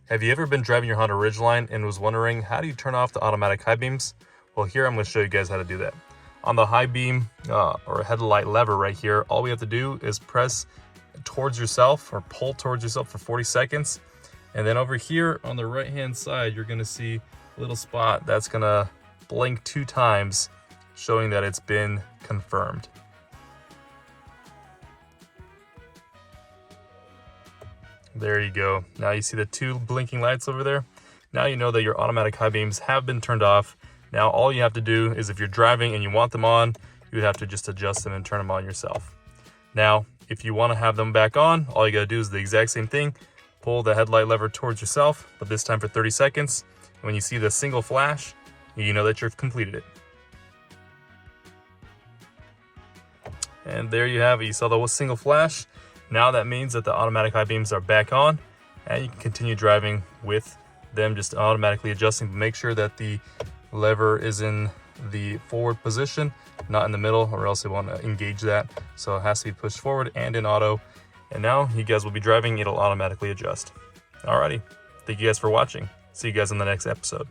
Have you ever been driving your Honda Ridgeline and was wondering how do you turn off the automatic high beams? Well, here I'm going to show you guys how to do that. On the high beam or headlight lever right here, all we have to do is press towards yourself or pull towards yourself for 40 seconds. And then over here on the right hand side, you're going to see a little spot that's going to blink 2 times, showing that it's been confirmed. There you go. Now you see the 2 blinking lights over there. Now you know that your automatic high beams have been turned off. Now all you have to do is, if you're driving and you want them on, you would have to just adjust them and turn them on yourself. Now, if you want to have them back on, all you gotta do is the exact same thing. Pull the headlight lever towards yourself, but this time for 30 seconds. And when you see the single flash, you know that you've completed it. And there you have it. You saw the single flash. Now that means that the automatic high beams are back on, and you can continue driving with them just automatically adjusting. But make sure that the lever is in the forward position, not in the middle, or else it won't engage that. So it has to be pushed forward and in auto. And now you guys will be driving, it'll automatically adjust. Alrighty, thank you guys for watching. See you guys in the next episode.